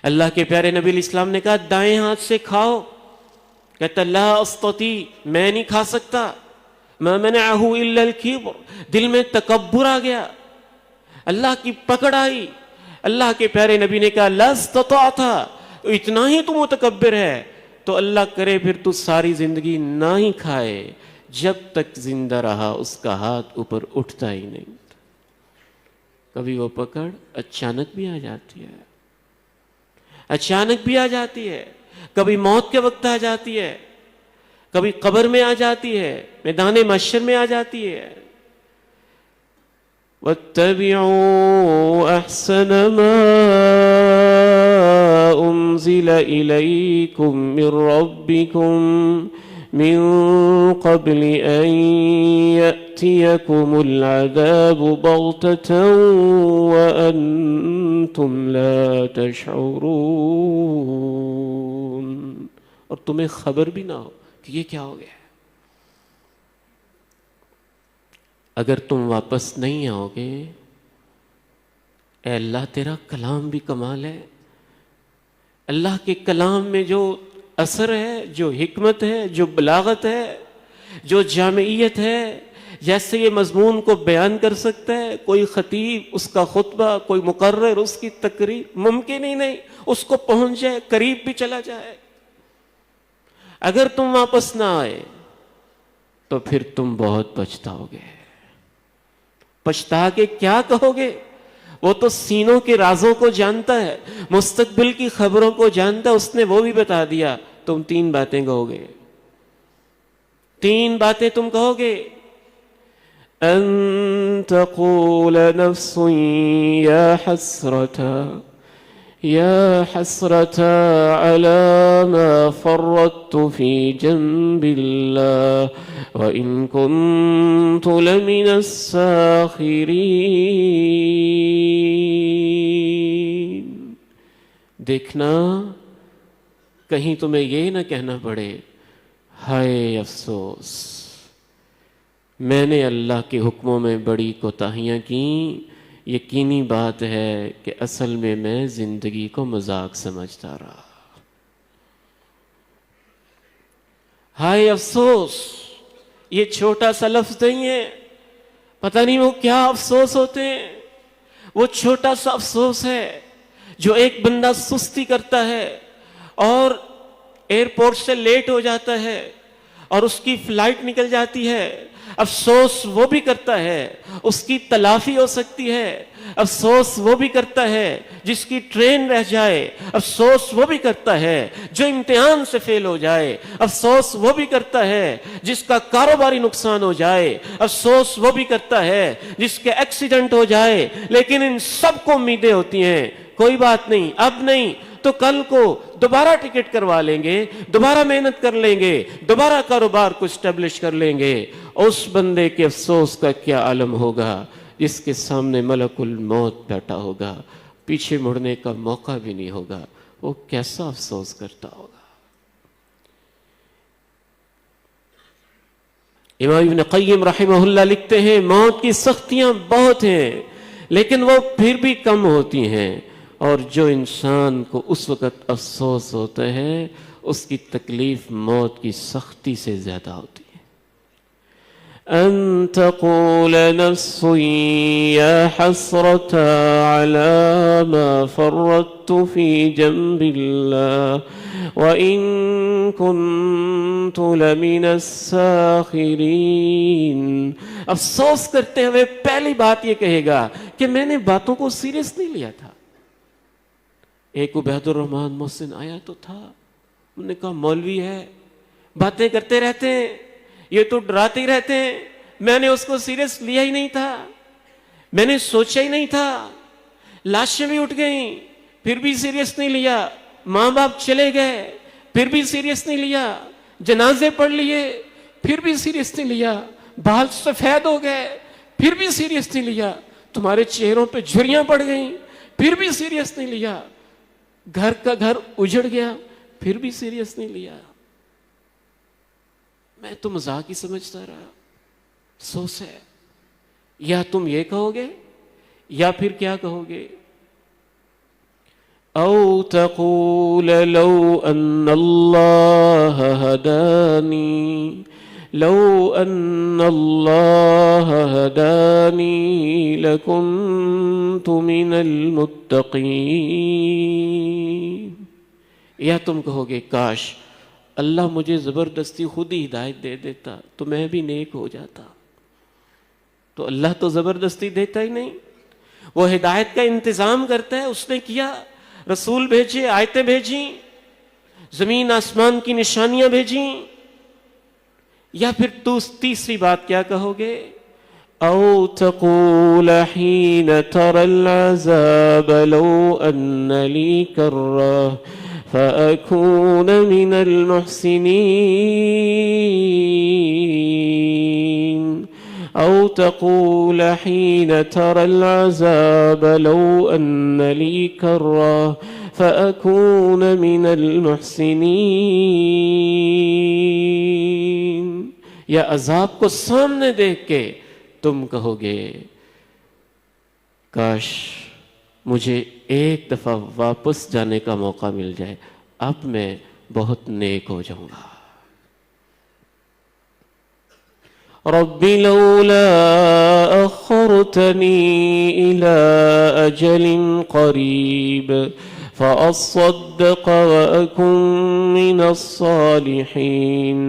اللہ کے پیارے نبی علیہ السلام نے کہا دائیں ہاتھ سے کھاؤ. کہتا لا استطیع، میں نہیں کھا سکتا. ما منعہ الا الکبر، دل میں تکبر آ گیا، اللہ کی پکڑ آئی. اللہ کے پیارے نبی نے کہا لا استطاعت، اتنا ہی تو متکبر ہے تو اللہ کرے پھر تو ساری زندگی نہ ہی کھائے. جب تک زندہ رہا اس کا ہاتھ اوپر اٹھتا ہی نہیں. کبھی وہ پکڑ اچانک بھی آ جاتی ہے، اچانک بھی آ جاتی ہے. کبھی موت کے وقت آ جاتی ہے، کبھی قبر میں آ جاتی ہے، میدان محشر میں آ جاتی ہے. وَاتَّبِعُوا أَحْسَنَ مَا أُنزِلَ إِلَيْكُم مِّن رَّبِّكُم مِّن قَبْلِ أَن يَأْتِيَكُمُ الْعَذَابُ بَغْتَةً وَأَنتُمْ لَا تَشْعُرُونَ، اور تمہیں خبر بھی نہ ہو کہ یہ کیا ہو گیا. اگر تم واپس نہیں آؤ گے، اے اللہ تیرا کلام بھی کمال ہے. اللہ کے کلام میں جو اثر ہے، جو حکمت ہے، جو بلاغت ہے، جو جامعیت ہے، جیسے یہ مضمون کو بیان کر سکتا ہے کوئی خطیب، اس کا خطبہ، کوئی مقرر، اس کی تقریر، ممکن ہی نہیں اس کو پہنچ جائے، قریب بھی چلا جائے. اگر تم واپس نہ آئے تو پھر تم بہت پچھتاؤ گے. پچھتا کے کیا کہو گے؟ وہ تو سینوں کے رازوں کو جانتا ہے، مستقبل کی خبروں کو جانتا ہے، اس نے وہ بھی بتا دیا. تم 3 باتیں کہو گے. 3 باتیں تم کہو گے. ان تقول نفس یا حسرتا على ما فرطت في جنب الله وإن كنت لمن الساخرين. دیکھنا کہیں تمہیں یہ نہ کہنا پڑے ہائے افسوس، میں نے اللہ کے حکموں میں بڑی کوتاہیاں کیں، یقینی بات ہے کہ اصل میں زندگی کو مذاق سمجھتا رہا. ہائے افسوس یہ چھوٹا سا لفظ نہیں ہے، پتہ نہیں وہ کیا افسوس ہوتے ہیں. وہ چھوٹا سا افسوس ہے جو ایک بندہ سستی کرتا ہے اور ایئرپورٹ سے لیٹ ہو جاتا ہے اور اس کی فلائٹ نکل جاتی ہے. افسوس وہ بھی کرتا ہے اس کی تلافی ہو سکتی ہے. افسوس وہ بھی کرتا ہے جس کی ٹرین رہ جائے. افسوس وہ بھی کرتا ہے جو امتحان سے فیل ہو جائے. افسوس وہ بھی کرتا ہے جس کا کاروباری نقصان ہو جائے. افسوس وہ بھی کرتا ہے جس کے ایکسیڈنٹ ہو جائے. لیکن ان سب کو امیدیں ہوتی ہیں، کوئی بات نہیں، اب نہیں تو کل کو دوبارہ ٹکٹ کروا لیں گے، دوبارہ محنت کر لیں گے، دوبارہ کاروبار کو اسٹیبلش کر لیں گے. اس بندے کے افسوس کا کیا عالم ہوگا جس کے سامنے ملک الموت بیٹھا ہوگا، پیچھے مڑنے کا موقع بھی نہیں ہوگا. وہ کیسا افسوس کرتا ہوگا. امام ابن قیم رحمہ اللہ لکھتے ہیں موت کی سختیاں بہت ہیں لیکن وہ پھر بھی کم ہوتی ہیں، اور جو انسان کو اس وقت افسوس ہوتا ہے اس کی تکلیف موت کی سختی سے زیادہ ہوتی ہے. ان تقول نفس یا حسرة على ما فرطت في جنب الله وإن كنت لمن الساخرين. افسوس کرتے ہوئے پہلی بات یہ کہے گا کہ میں نے باتوں کو سیریس نہیں لیا تھا. ایک عبید الرحمن محسن آیا تو تھا، انہوں نے کہا مولوی ہے، باتیں کرتے رہتے ہیں، یہ تو ڈراتے ہی رہتے ہیں، میں نے اس کو سیریس لیا ہی نہیں تھا، میں نے سوچا ہی نہیں تھا. لاشیں بھی اٹھ گئیں پھر بھی سیریس نہیں لیا، ماں باپ چلے گئے پھر بھی سیریس نہیں لیا، جنازے پڑھ لیے پھر بھی سیریس نہیں لیا، بال سفید ہو گئے پھر بھی سیریس نہیں لیا، تمہارے چہروں پہ جھریاں پڑ گئیں پھر بھی سیریس نہیں لیا، گھر کا گھر اجڑ گیا پھر بھی سیریس نہیں لیا. میں تو مذاق ہی سمجھتا رہا. افسوس ہے. یا تم یہ کہو گے یا پھر کیا کہو گے؟ او تقول لو ان اللہ ہدانی لو ان اللہ ہدانی لکنت من المتقین. یا تم کہو گے کاش اللہ مجھے زبردستی خود ہی ہدایت دے دیتا تو میں بھی نیک ہو جاتا. تو اللہ تو زبردستی دیتا ہی نہیں، وہ ہدایت کا انتظام کرتا ہے. اس نے کیا، رسول بھیجے، آیتیں بھیجیں، زمین آسمان کی نشانیاں بھیجیں. یا پھر تیسری بات کیا کہو گے؟ او تقول حين ترى العذاب لو ان لي كرة فأكون من المحسنين. او تقول حين ترى العذاب لو ان لي كرة فأكون من المحسنين. یا عذاب کو سامنے دیکھ کے تم کہو گے کاش مجھے ایک دفعہ واپس جانے کا موقع مل جائے، اب میں بہت نیک ہو جاؤں گا. رب لولا أخرتني إلى أجل قريب فأصدق وأكن من الصالحين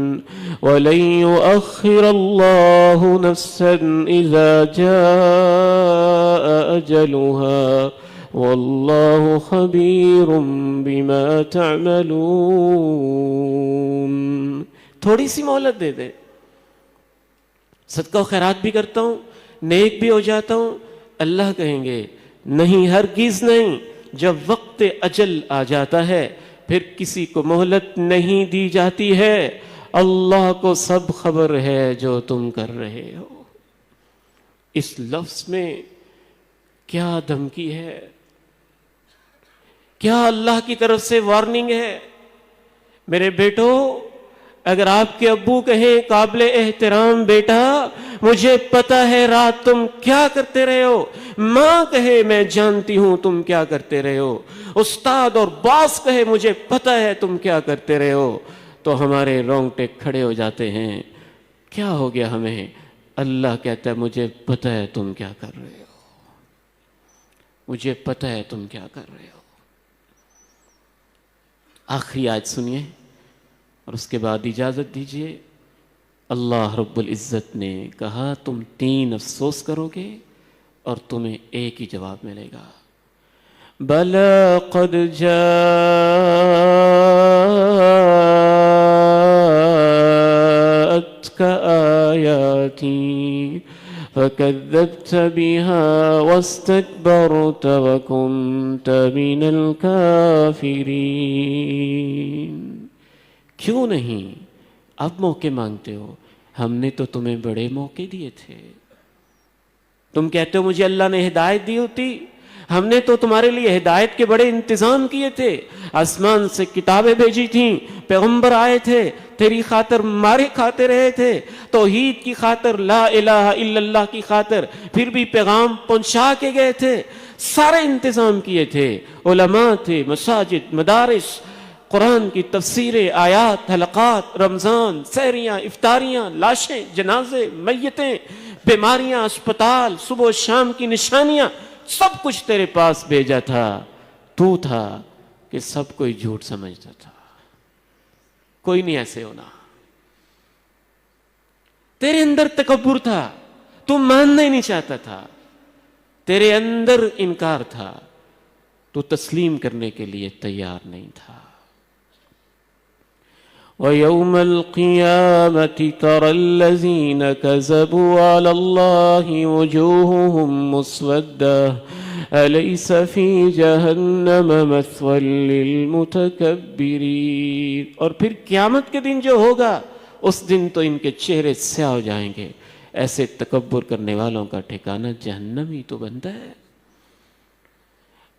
ولن يؤخر الله نفسا إذا جاء أجلها والله خبير بما تعملون. تھوڑی سی مہلت دے دے، صدقہ و خیرات بھی کرتا ہوں، نیک بھی ہو جاتا ہوں. اللہ کہیں گے نہیں، ہرگز نہیں. جب وقت اجل آ جاتا ہے پھر کسی کو مہلت نہیں دی جاتی ہے. اللہ کو سب خبر ہے جو تم کر رہے ہو. اس لفظ میں کیا دھمکی ہے، کیا اللہ کی طرف سے وارننگ ہے. میرے بیٹو، اگر آپ کے ابو کہیں قابل احترام بیٹا مجھے پتا ہے رات تم کیا کرتے رہے ہو، ماں کہے میں جانتی ہوں تم کیا کرتے رہے ہو، استاد اور باس کہے مجھے پتا ہے تم کیا کرتے رہے ہو، تو ہمارے رونگٹے کھڑے ہو جاتے ہیں. کیا ہو گیا ہمیں؟ اللہ کہتا ہے مجھے پتا ہے تم کیا کر رہے ہو، مجھے پتا ہے تم کیا کر رہے ہو. آخری آیت سنیے اور اس کے بعد اجازت دیجیے. اللہ رب العزت نے کہا تم 3 افسوس کرو گے اور تمہیں ایک ہی جواب ملے گا. بَلَا قَدْ جَاءَتْكَ آيَاتِي فَكَذَّبْتَ بِهَا وَاسْتَكْبَرْتَ وَكُنْتَ مِنَ الْكَافِرِينَ. کیوں نہیں اب موقع مانگتے ہو؟ ہم نے تو تمہیں بڑے موقع دیے تھے. تم کہتے ہو مجھے اللہ نے ہدایت دی ہوتی، ہم نے تو تمہارے لیے ہدایت کے بڑے انتظام کیے تھے. آسمان سے کتابیں بھیجی تھیں، پیغمبر آئے تھے، تیری خاطر مارے کھاتے رہے تھے، توحید کی خاطر، لا الہ الا اللہ کی خاطر پھر بھی پیغام پہنچا کے گئے تھے. سارے انتظام کیے تھے، علماء تھے، مساجد، مدارس، قرآن کی تفسیریں، آیات، حلقات، رمضان، سحریاں، افطاریاں، لاشیں، جنازے، میتیں، بیماریاں، اسپتال، صبح و شام کی نشانیاں، سب کچھ تیرے پاس بھیجا تھا. تو تھا کہ سب کوئی جھوٹ سمجھتا تھا. کوئی نہیں ایسے ہونا. تیرے اندر تکبر تھا، تو ماننا ہی نہیں چاہتا تھا. تیرے اندر انکار تھا، تو تسلیم کرنے کے لیے تیار نہیں تھا. وَيَوْمَ الْقِيَامَةِ تَرَى الَّذِينَ كَذَبُوا عَلَى اللَّهِ وُجُوهُهُمْ مُسْوَدَّةٌ أَلَيْسَ فِي جَهَنَّمَ مَثْوًى لِلْمُتَكَبِّرِينَ. اور پھر قیامت کے دن جو ہوگا اس دن تو ان کے چہرے سیاہ ہو جائیں گے. ایسے تکبر کرنے والوں کا ٹھکانہ جہنم ہی تو بنتا ہے.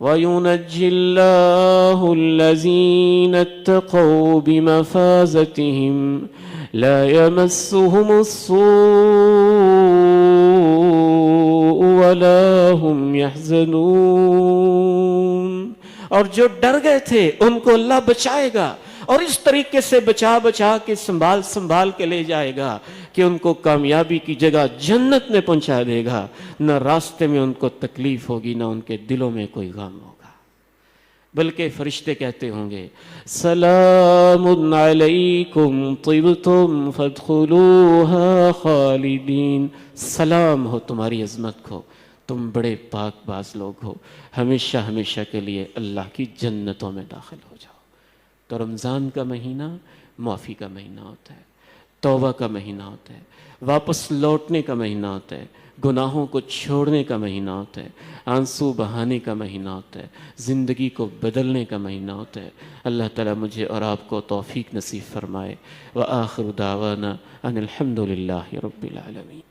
وَيُنَجِّي اللَّهُ الَّذِينَ اتَّقَوْا بِمَفَازَتِهِمْ لَا يَمَسُّهُمُ السُّوءُ وَلَا هُمْ يَحْزَنُونَ. اور جو ڈر گئے تھے ان کو اللہ بچائے گا، اور اس طریقے سے بچا کے سنبھال کے لے جائے گا کہ ان کو کامیابی کی جگہ جنت میں پہنچا دے گا. نہ راستے میں ان کو تکلیف ہوگی، نہ ان کے دلوں میں کوئی غم ہوگا، بلکہ فرشتے کہتے ہوں گے سلام علیکم طبتم فادخلوها خالدین. سلام ہو تمہاری عظمت کو، تم بڑے پاک باز لوگ ہو، ہمیشہ ہمیشہ کے لیے اللہ کی جنتوں میں داخل ہو جاؤ. تو رمضان کا مہینہ معافی کا مہینہ ہوتا ہے، توبہ کا مہینہ ہوتا ہے، واپس لوٹنے کا مہینہ ہوتا ہے، گناہوں کو چھوڑنے کا مہینہ ہوتا ہے، آنسو بہانے کا مہینہ ہوتا ہے، زندگی کو بدلنے کا مہینہ ہوتا ہے. اللہ تعالیٰ مجھے اور آپ کو توفیق نصیب فرمائے. وآخر دعوانا ان الحمد للہ رب العالمین.